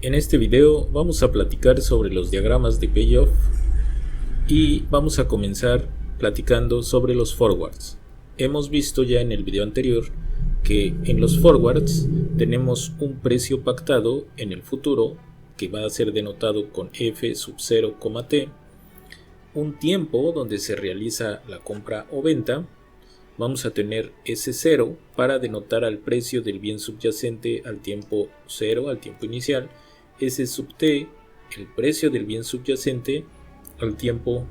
En este video vamos a platicar sobre los diagramas de payoff y vamos a comenzar platicando sobre los forwards. Hemos visto ya en el video anterior que en los forwards tenemos un precio pactado en el futuro que va a ser denotado con F sub 0, T, un tiempo donde se realiza la compra o venta. Vamos a tener S0 para denotar al precio del bien subyacente al tiempo 0, al tiempo inicial. S sub T, el precio del bien subyacente al tiempo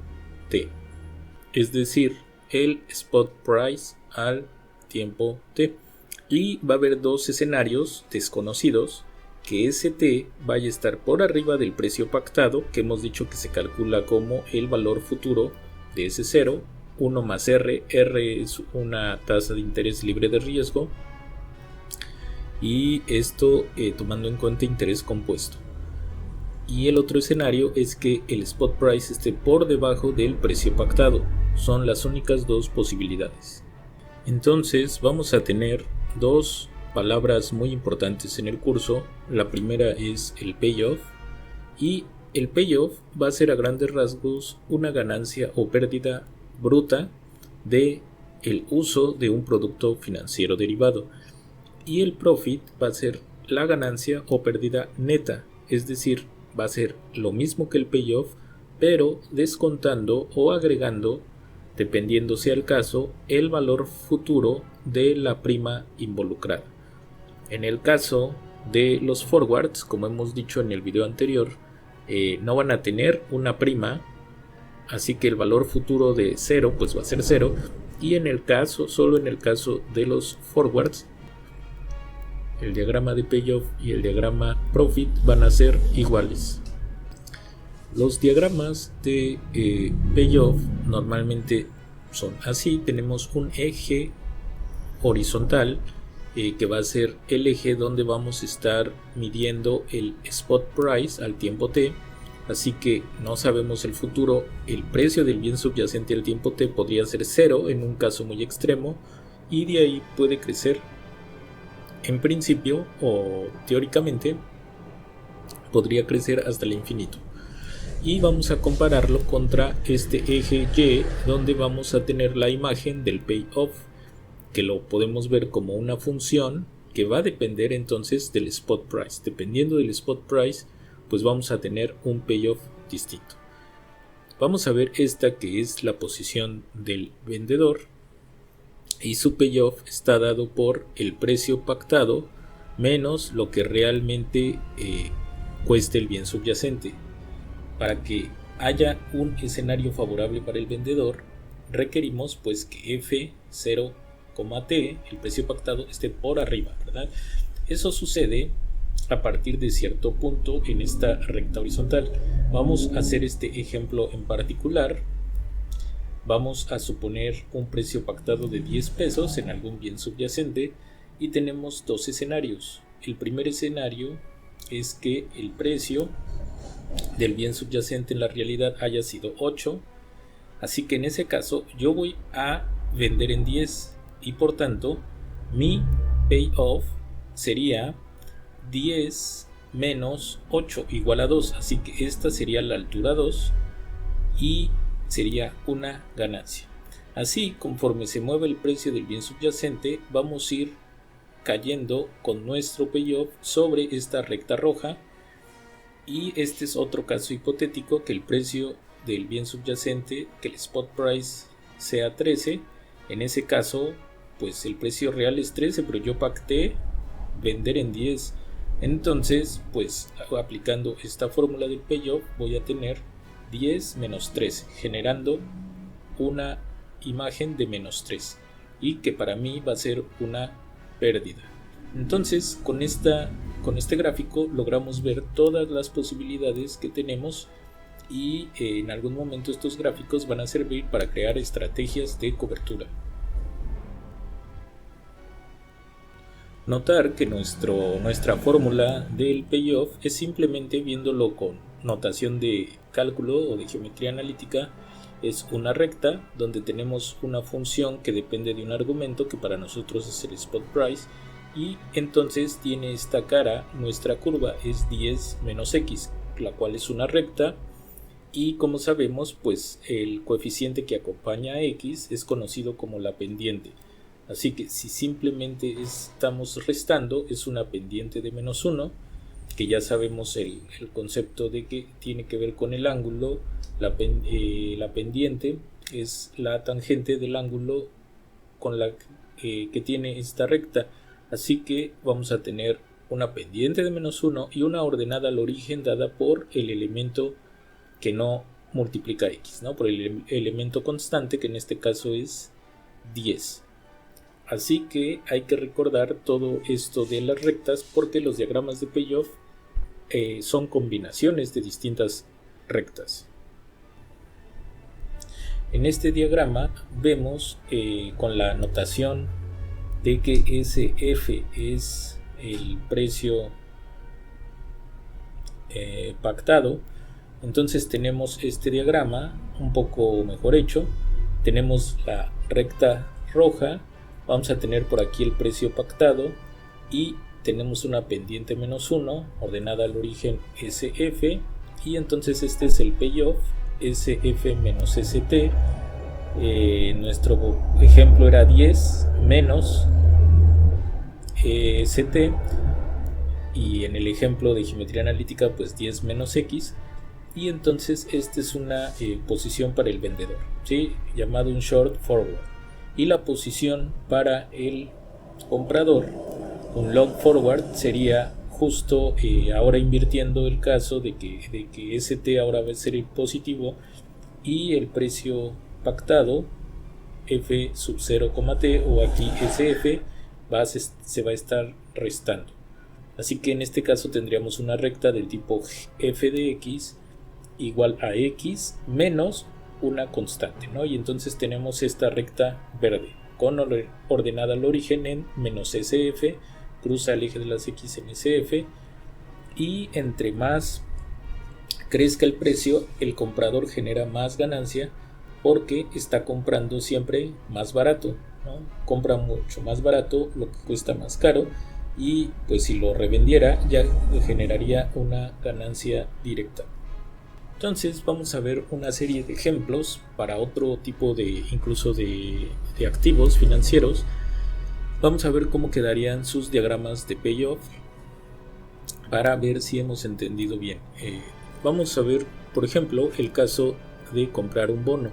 T, es decir, el spot price al tiempo T. Y va a haber dos escenarios desconocidos, que ST vaya a estar por arriba del precio pactado, que hemos dicho que se calcula como el valor futuro de S0, 1 más R. R es una tasa de interés libre de riesgo, y esto tomando en cuenta interés compuesto. Y el otro escenario es que el spot price esté por debajo del precio pactado. Son las únicas dos posibilidades. Entonces vamos a tener dos palabras muy importantes en el curso. La primera es el payoff, y el payoff va a ser a grandes rasgos una ganancia o pérdida bruta de el uso de un producto financiero derivado, y el profit va a ser la ganancia o pérdida neta, es decir, va a ser lo mismo que el payoff, pero descontando o agregando, dependiendo sea el caso, el valor futuro de la prima involucrada. En el caso de los forwards, como hemos dicho en el video anterior, no van a tener una prima, así que el valor futuro de 0 pues va a ser 0, y en el caso, solo en el caso de los forwards, el diagrama de payoff y el diagrama profit van a ser iguales. Los diagramas de payoff normalmente son así. Tenemos un eje horizontal que va a ser el eje donde vamos a estar midiendo el spot price al tiempo T. Así que no sabemos el futuro. El precio del bien subyacente al tiempo T podría ser 0 en un caso muy extremo, y de ahí puede crecer. En principio o teóricamente podría crecer hasta el infinito. Y vamos a compararlo contra este eje Y, donde vamos a tener la imagen del payoff, que lo podemos ver como una función que va a depender entonces del spot price. Dependiendo del spot price, pues vamos a tener un payoff distinto. Vamos a ver esta, que es la posición del vendedor, y su payoff está dado por el precio pactado menos lo que realmente cueste el bien subyacente. Para que haya un escenario favorable para el vendedor, requerimos pues que F0, T, el precio pactado, esté por arriba, ¿verdad? Eso sucede a partir de cierto punto en esta recta horizontal. Vamos a hacer este ejemplo en particular. Vamos a suponer un precio pactado de 10 pesos en algún bien subyacente, y tenemos dos escenarios. El primer escenario es que el precio del bien subyacente en la realidad haya sido 8, así que en ese caso yo voy a vender en 10, y por tanto mi payoff sería 10 menos 8 igual a 2, así que esta sería la altura 2 y sería una ganancia. Así, conforme se mueve el precio del bien subyacente, vamos a ir cayendo con nuestro payoff sobre esta recta roja. Y este es otro caso hipotético, que el precio del bien subyacente, que el spot price sea 13. En ese caso, pues el precio real es 13, pero yo pacté vender en 10. Entonces, pues aplicando esta fórmula del payoff, voy a tener 10 menos 13, generando una imagen de menos 3, y que para mí va a ser una pérdida. Entonces, con este gráfico logramos ver todas las posibilidades que tenemos, y en algún momento estos gráficos van a servir para crear estrategias de cobertura. Notar que nuestra fórmula del payoff es simplemente, viéndolo con notación de cálculo o de geometría analítica, es una recta donde tenemos una función que depende de un argumento que para nosotros es el spot price, y entonces tiene esta cara, nuestra curva es 10 menos x, la cual es una recta, y como sabemos, pues el coeficiente que acompaña a x es conocido como la pendiente. Así que si simplemente estamos restando, es una pendiente de menos 1, que ya sabemos el concepto de que tiene que ver con el ángulo. La pendiente es la tangente del ángulo con la que tiene esta recta. Así que vamos a tener una pendiente de menos 1 y una ordenada al origen dada por el elemento que no multiplica x, ¿no? Por el elemento constante, que en este caso es 10. Así que hay que recordar todo esto de las rectas, porque los diagramas de payoff son combinaciones de distintas rectas. En este diagrama vemos con la notación de que SF es el precio pactado. Entonces tenemos este diagrama un poco mejor hecho. Tenemos la recta roja, vamos a tener por aquí el precio pactado y tenemos una pendiente menos 1 ordenada al origen SF, y entonces este es el payoff SF menos ST. Nuestro ejemplo era 10 menos ST, y en el ejemplo de geometría analítica pues 10 menos X, y entonces esta es una posición para el vendedor, ¿sí? Llamado un short forward, y la posición para el comprador, un long forward, sería justo ahora invirtiendo el caso de que ST ahora va a ser el positivo y el precio pactado F sub 0, T, o aquí SF se va a estar restando. Así que en este caso tendríamos una recta del tipo f de x igual a x menos una constante, ¿no? Y entonces tenemos esta recta verde con ordenada al origen en menos SF, cruza el eje de las x en SF, y entre más crezca el precio, el comprador genera más ganancia porque está comprando siempre más barato, ¿no? Compra mucho más barato lo que cuesta más caro, y pues si lo revendiera ya generaría una ganancia directa. Entonces vamos a ver una serie de ejemplos para otro tipo de incluso de activos financieros. Vamos a ver cómo quedarían sus diagramas de payoff para ver si hemos entendido bien. Vamos a ver, por ejemplo, el caso de comprar un bono.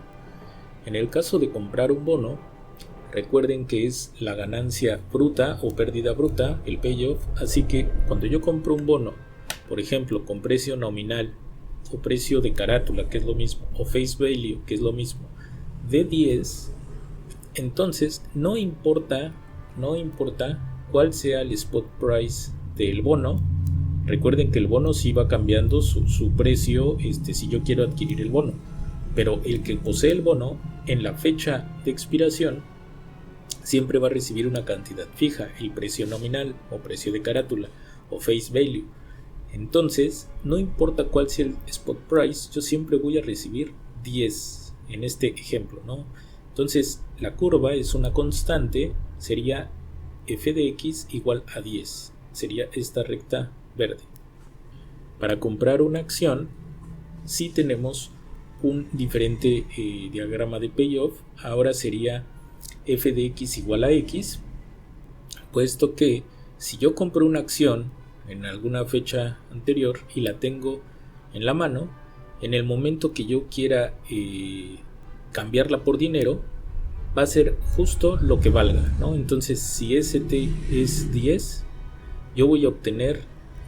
En el caso de comprar un bono, recuerden que es la ganancia bruta o pérdida bruta, el payoff. Así que cuando yo compro un bono, por ejemplo, con precio nominal o precio de carátula, que es lo mismo, o face value, que es lo mismo, de 10, entonces no importa cuál sea el spot price del bono. Recuerden que el bono sí va cambiando su precio si yo quiero adquirir el bono, pero el que posee el bono en la fecha de expiración siempre va a recibir una cantidad fija, el precio nominal o precio de carátula o face value. Entonces, no importa cuál sea el spot price, yo siempre voy a recibir 10 en este ejemplo, ¿no? Entonces, la curva es una constante, sería f de x igual a 10, sería esta recta verde. Para comprar una acción, sí tenemos un diferente diagrama de payoff. Ahora sería f de x igual a x, puesto que si yo compro una acción en alguna fecha anterior y la tengo en la mano, en el momento que yo quiera cambiarla por dinero, va a ser justo lo que valga, ¿no? Entonces, si ST es 10, yo voy a obtener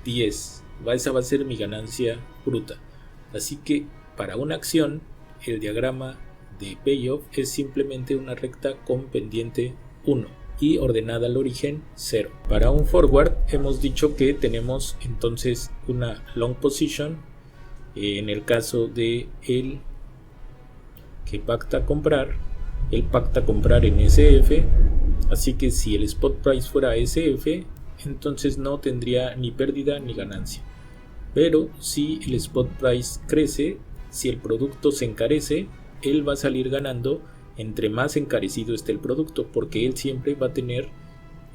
10. Esa va a ser mi ganancia bruta. Así que para una acción, el diagrama de payoff es simplemente una recta con pendiente 1 y ordenada al origen 0. Para un forward hemos dicho que tenemos entonces una long position en el caso de el que pacta comprar. Él pacta comprar en SF, así que si el spot price fuera SF, entonces no tendría ni pérdida ni ganancia. Pero si el spot price crece, si el producto se encarece, él va a salir ganando entre más encarecido esté el producto, porque él siempre va a tener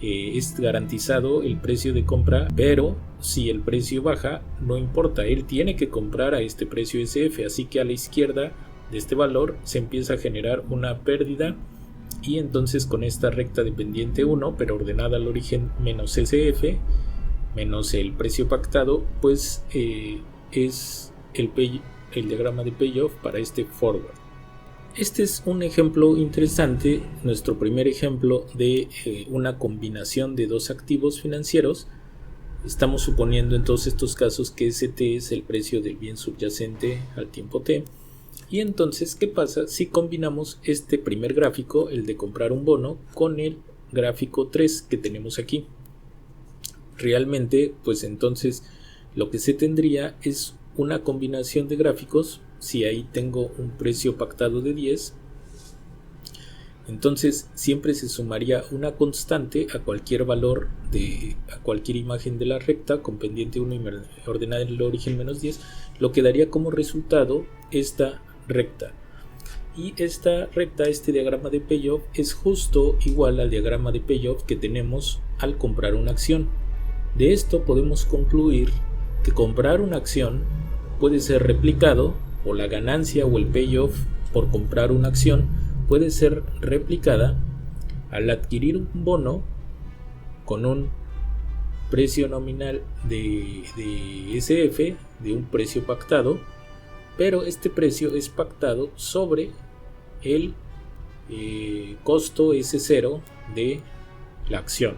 es garantizado el precio de compra, pero si el precio baja, no importa, él tiene que comprar a este precio SF, así que a la izquierda de este valor se empieza a generar una pérdida, y entonces con esta recta de pendiente 1, pero ordenada al origen menos SF, menos el precio pactado, pues es el diagrama de payoff para este forward. Este es un ejemplo interesante, nuestro primer ejemplo de una combinación de dos activos financieros. Estamos suponiendo en todos estos casos que ST es el precio del bien subyacente al tiempo T. Y entonces, ¿qué pasa si combinamos este primer gráfico, el de comprar un bono, con el gráfico 3 que tenemos aquí? Realmente, pues entonces lo que se tendría es una combinación de gráficos. Si ahí tengo un precio pactado de 10, entonces siempre se sumaría una constante a cualquier valor a cualquier imagen de la recta con pendiente 1 y ordenada en el origen menos 10, lo que daría como resultado esta recta. Y esta recta, este diagrama de payoff, es justo igual al diagrama de payoff que tenemos al comprar una acción. De esto podemos concluir que comprar una acción puede ser replicado, o la ganancia o el payoff por comprar una acción puede ser replicada al adquirir un bono con un precio nominal de SF, de un precio pactado, pero este precio es pactado sobre el costo S0 de la acción.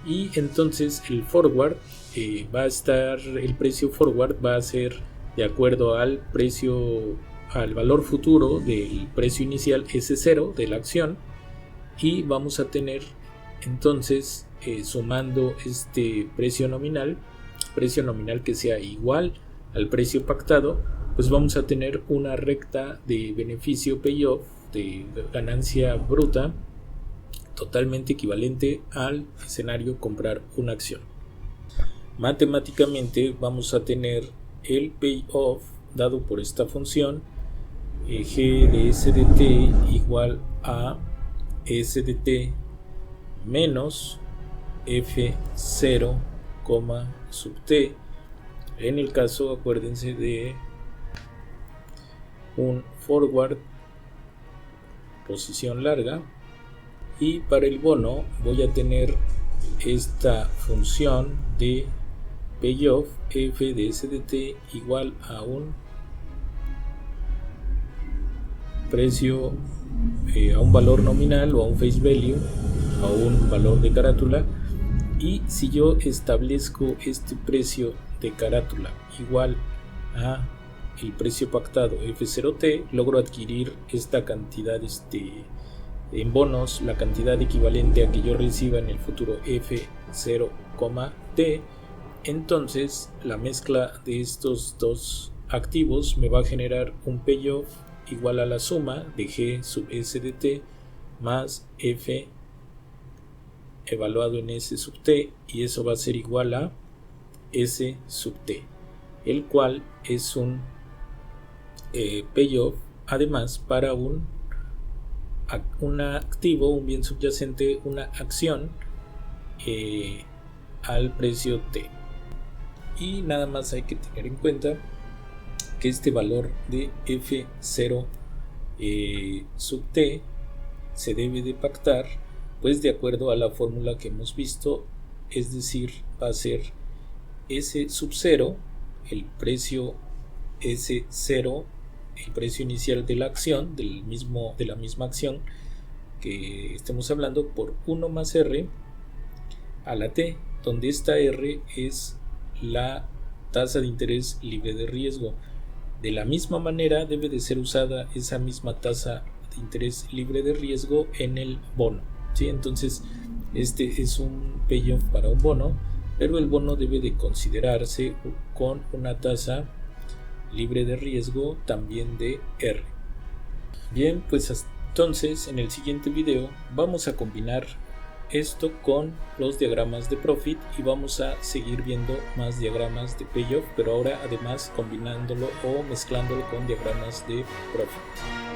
Y entonces el forward el precio forward va a ser de acuerdo al valor futuro del precio inicial S0 de la acción, y vamos a tener entonces sumando este precio nominal que sea igual al precio pactado, pues vamos a tener una recta de beneficio payoff, de ganancia bruta, totalmente equivalente al escenario comprar una acción. Matemáticamente vamos a tener el payoff dado por esta función G de SDT igual a SDT menos F0, sub T. En el caso, acuérdense de un forward posición larga, y para el bono voy a tener esta función de payoff F de SDT igual a un precio, a un valor nominal o a un face value, a un valor de carátula. Y si yo establezco este precio de carátula igual a el precio pactado F0T, logro adquirir esta cantidad en bonos, la cantidad equivalente a que yo reciba en el futuro F0,T. Entonces la mezcla de estos dos activos me va a generar un payoff igual a la suma de G sub SDT más F evaluado en S sub T, y eso va a ser igual a S sub T, el cual es un payoff además para un activo, un bien subyacente, una acción al precio T. Y nada más hay que tener en cuenta que este valor de F0 sub T se debe de pactar pues de acuerdo a la fórmula que hemos visto, es decir, va a ser S sub 0, el precio S0, el precio inicial de la acción, de la misma acción que estemos hablando, por 1 más R a la T, donde esta R es la tasa de interés libre de riesgo. De la misma manera debe de ser usada esa misma tasa de interés libre de riesgo en el bono, ¿sí? Entonces este es un payoff para un bono, pero el bono debe de considerarse con una tasa libre de riesgo también de R. Bien, pues entonces en el siguiente video vamos a combinar esto con los diagramas de profit y vamos a seguir viendo más diagramas de payoff, pero ahora además combinándolo o mezclándolo con diagramas de profit.